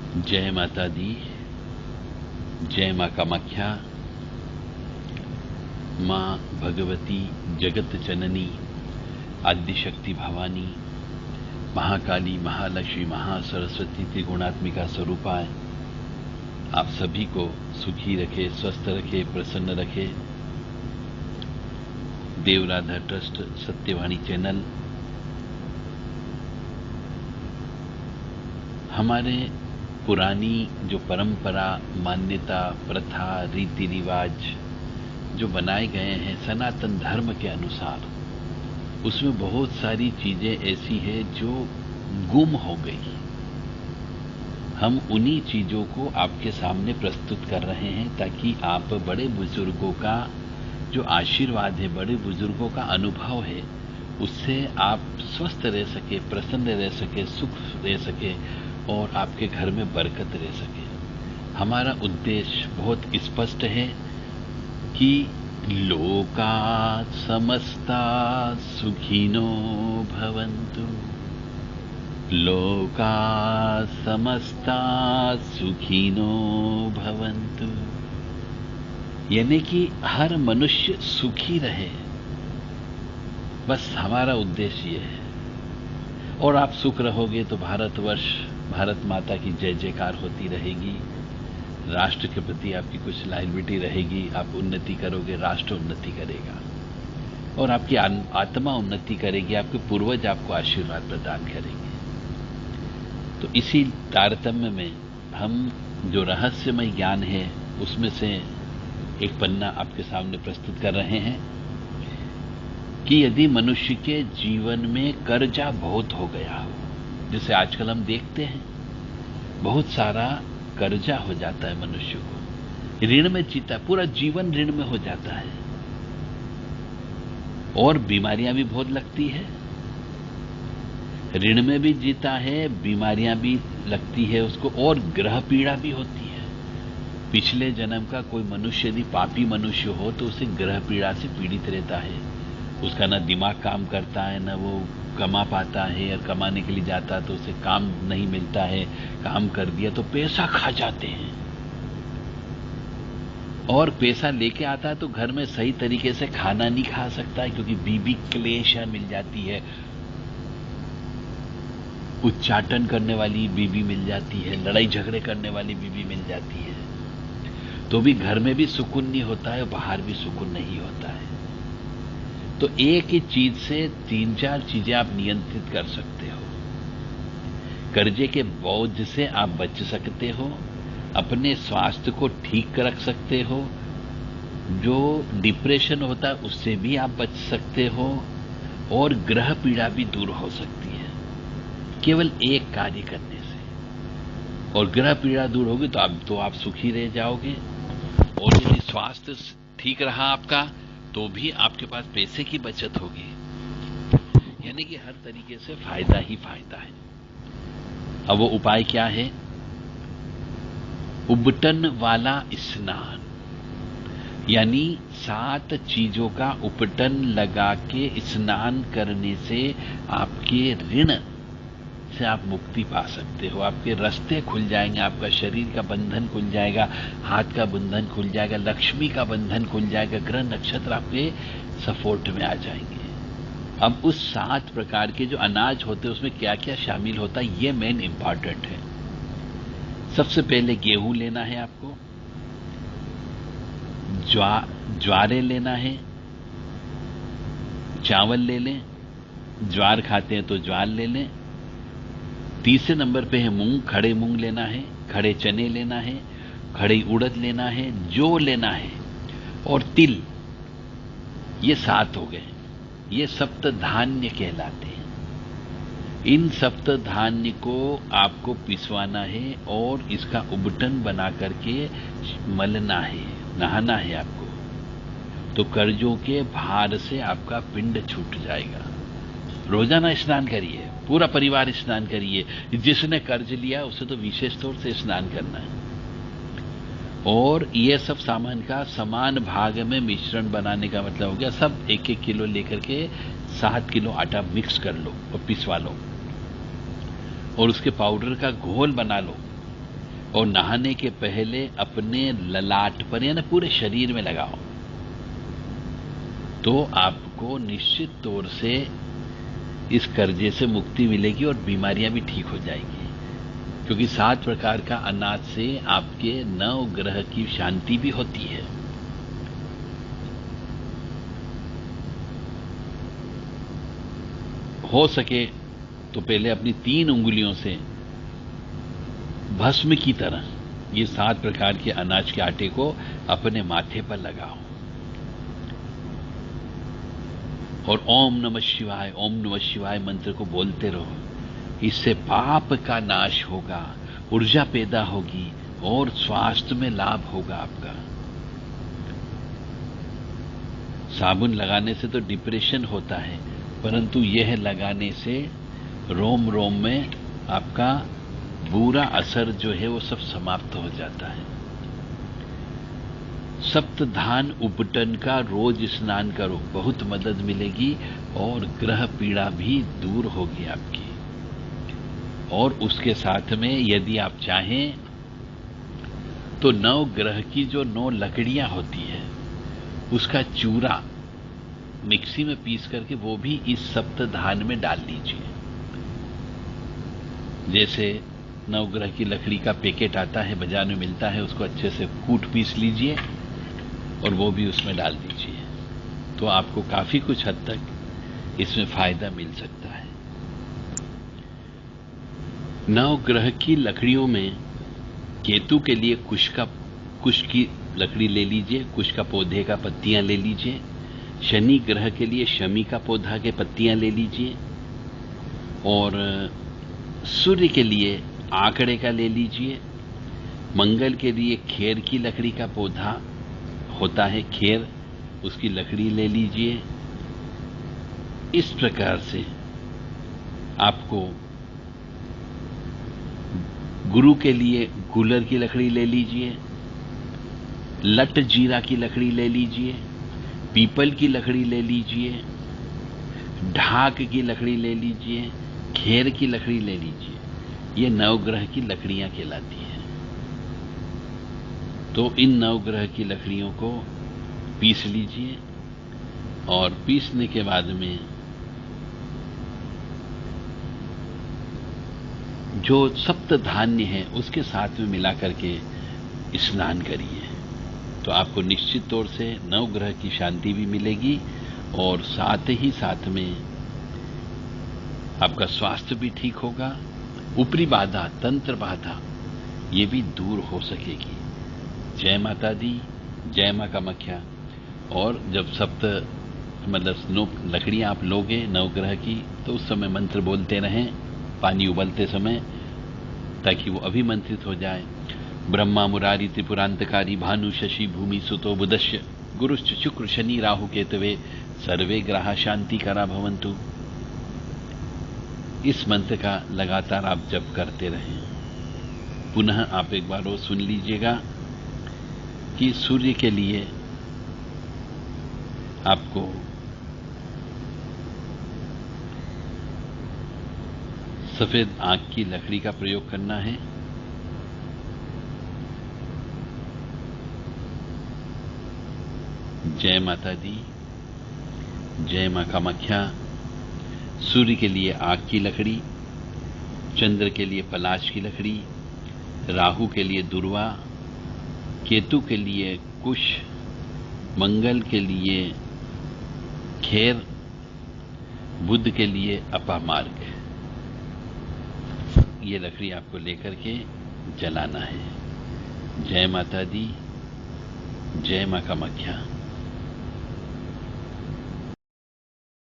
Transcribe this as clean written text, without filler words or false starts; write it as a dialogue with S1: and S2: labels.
S1: जय माता दी, जय मां कामाख्या, मां भगवती जगत जननी आद्यशक्ति भवानी महाकाली महालक्ष्मी महासरस्वती त्रिगुणात्मिका स्वरूपा है। आप सभी को सुखी रखे, स्वस्थ रखे, प्रसन्न रखे। देवराधा ट्रस्ट सत्यवाणी चैनल हमारे पुरानी जो परंपरा, मान्यता, प्रथा, रीति रिवाज जो बनाए गए हैं सनातन धर्म के अनुसार, उसमें बहुत सारी चीजें ऐसी है जो गुम हो गई। हम उन्हीं चीजों को आपके सामने प्रस्तुत कर रहे हैं ताकि आप बड़े बुजुर्गों का जो आशीर्वाद है, बड़े बुजुर्गों का अनुभव है, उससे आप स्वस्थ रह सके, प्रसन्न रह सके, सुख रह सके और आपके घर में बरकत रह सके। हमारा उद्देश्य बहुत स्पष्ट है कि लोका समस्ता सुखिनो भवन्तु, लोका समस्ता सुखिनो भवन्तु, यानी कि हर मनुष्य सुखी रहे, बस हमारा उद्देश्य ये है। और आप सुख रहोगे तो भारतवर्ष, भारत माता की जय जयकार होती रहेगी, राष्ट्र के प्रति आपकी कुछ लॉयल्टी रहेगी, आप उन्नति करोगे, राष्ट्र उन्नति करेगा और आपकी आत्मा उन्नति करेगी, आपके पूर्वज आपको आशीर्वाद प्रदान करेंगे। तो इसी तारतम्य में हम जो रहस्यमय ज्ञान है उसमें से एक पन्ना आपके सामने प्रस्तुत कर रहे हैं कि यदि मनुष्य के जीवन में कर्जा बहुत हो गया हो, जैसे आजकल हम देखते हैं बहुत सारा कर्जा हो जाता है मनुष्य को, ऋण में जीता, पूरा जीवन ऋण में हो जाता है और बीमारियां भी बहुत लगती है। ऋण में भी जीता है, बीमारियां भी लगती है उसको और ग्रह पीड़ा भी होती है। पिछले जन्म का कोई मनुष्य यदि पापी मनुष्य हो तो उसे ग्रह पीड़ा से पीड़ित रहता है। उसका ना दिमाग काम करता है, ना वो कमा पाता है, या कमाने के लिए जाता तो उसे काम नहीं मिलता है, काम कर दिया तो पैसा खा जाते हैं और पैसा लेके आता है तो घर में सही तरीके से खाना नहीं खा सकता है क्योंकि बीबी क्लेश मिल जाती है, उच्चाटन करने वाली बीबी मिल जाती है, लड़ाई झगड़े करने वाली बीबी मिल जाती है, तो भी घर में भी सुकून नहीं होता है, बाहर भी सुकून नहीं होता है। तो एक ही चीज से 3-4 चीजें आप नियंत्रित कर सकते हो। कर्जे के बोझ से आप बच सकते हो, अपने स्वास्थ्य को ठीक रख सकते हो, जो डिप्रेशन होता है उससे भी आप बच सकते हो और ग्रह पीड़ा भी दूर हो सकती है केवल एक कार्य करने से। और ग्रह पीड़ा दूर होगी तो आप सुखी रह जाओगे। और यदि स्वास्थ्य ठीक रहा आपका तो भी आपके पास पैसे की बचत होगी, यानी कि हर तरीके से फायदा ही फायदा है। अब वो उपाय क्या है? उबटन वाला स्नान, यानी 7 चीजों का उपटन लगा के स्नान करने से आपके ऋण से आप मुक्ति पा सकते हो, आपके रास्ते खुल जाएंगे, आपका शरीर का बंधन खुल जाएगा, हाथ का बंधन खुल जाएगा, लक्ष्मी का बंधन खुल जाएगा, ग्रह नक्षत्र आपके सपोर्ट में आ जाएंगे। अब उस 7 प्रकार के जो अनाज होते हैं उसमें क्या क्या शामिल होता है ये मेन इंपॉर्टेंट है। सबसे पहले गेहूं लेना है आपको, ज्वारे लेना है, चावल ले लें, ज्वार खाते हैं तो ज्वार ले लें। तीसरे नंबर पे है मूंग, खड़े मूंग लेना है, खड़े चने लेना है, खड़े उड़द लेना है, जौ लेना है और तिल। ये 7 हो गए, ये सप्त धान्य कहलाते हैं। इन सप्त धान्य को आपको पिसवाना है और इसका उबटन बना करके मलना है, नहाना है आपको, तो कर्जों के भार से आपका पिंड छूट जाएगा। रोजाना स्नान करिए, पूरा परिवार स्नान करिए। जिसने कर्ज लिया उसे तो विशेष तौर से स्नान करना है। और ये सब सामान का समान भाग में मिश्रण बनाने का मतलब हो गया, सब 1-1 किलो लेकर के 7 किलो आटा मिक्स कर लो और पिसवा लो और उसके पाउडर का घोल बना लो और नहाने के पहले अपने ललाट पर यानी पूरे शरीर में लगाओ, तो आपको निश्चित तौर से इस कर्जे से मुक्ति मिलेगी और बीमारियां भी ठीक हो जाएगी। क्योंकि 7 प्रकार का अनाज से आपके 9 ग्रह की शांति भी होती है। हो सके तो पहले अपनी 3 उंगलियों से भस्म की तरह ये 7 प्रकार के अनाज के आटे को अपने माथे पर लगाओ और ओम नमः शिवाय मंत्र को बोलते रहो। इससे पाप का नाश होगा, ऊर्जा पैदा होगी और स्वास्थ्य में लाभ होगा आपका। साबुन लगाने से तो डिप्रेशन होता है, परंतु यह लगाने से रोम रोम में आपका बुरा असर जो है वो सब समाप्त हो जाता है। सप्तधान उपटन का रोज स्नान करो, बहुत मदद मिलेगी और ग्रह पीड़ा भी दूर होगी आपकी। और उसके साथ में यदि आप चाहें तो 9 ग्रह की जो 9 लकड़ियां होती है उसका चूरा मिक्सी में पीस करके वो भी इस सप्तधान में डाल लीजिए। जैसे 9 ग्रह की लकड़ी का पैकेट आता है, बाजार में मिलता है, उसको अच्छे से कूट पीस लीजिए और वो भी उसमें डाल दीजिए, तो आपको काफी कुछ हद तक इसमें फायदा मिल सकता है। 9 ग्रह की लकड़ियों में केतु के लिए कुश की लकड़ी ले लीजिए, कुश का पौधे का पत्तियां ले लीजिए। शनि ग्रह के लिए शमी का पौधा के पत्तियां ले लीजिए और सूर्य के लिए आंकड़े का ले लीजिए। मंगल के लिए खेर की लकड़ी का पौधा होता है, खेर, उसकी लकड़ी ले लीजिए। इस प्रकार से आपको गुरु के लिए गुलर की लकड़ी ले लीजिए, लट जीरा की लकड़ी ले लीजिए, पीपल की लकड़ी ले लीजिए, ढाक की लकड़ी ले लीजिए, खेर की लकड़ी ले लीजिए। ये 9 ग्रह की लकड़ियां कहलाती हैं। तो इन 9 ग्रह की लकड़ियों को पीस लीजिए और पीसने के बाद में जो सप्त धान्य है उसके साथ में मिला करके स्नान करिए, तो आपको निश्चित तौर से 9 ग्रह की शांति भी मिलेगी और साथ ही साथ में आपका स्वास्थ्य भी ठीक होगा। ऊपरी बाधा, तंत्र बाधा, ये भी दूर हो सकेगी। जय माता दी, जय मां कामाख्या। और जब मतलब 9 लकड़ियां आप लोगे 9 ग्रह की, तो उस समय मंत्र बोलते रहें पानी उबलते समय, ताकि वो अभिमंत्रित हो जाए। ब्रह्मा मुरारी त्रिपुरांतकारी भानु शशि भूमि सुतो बुधश्य गुरुश्च शुक्र शनि राहु केतवे सर्वे ग्रहा शांति करा भवंतु। इस मंत्र का लगातार आप जप करते रहें। पुनः आप एक बार वो सुन लीजिएगा कि सूर्य के लिए आपको सफेद आंख की लकड़ी का प्रयोग करना है। जय माता दी, जय मां कामाख्या। सूर्य के लिए आग की लकड़ी, चंद्र के लिए पलाश की लकड़ी, राहु के लिए दुर्वा, केतु के लिए कुश, मंगल के लिए खेर, बुध के लिए अपामार्ग। ये लकड़ी आपको लेकर के जलाना है। जय माता दी, जय मां कामाख्या।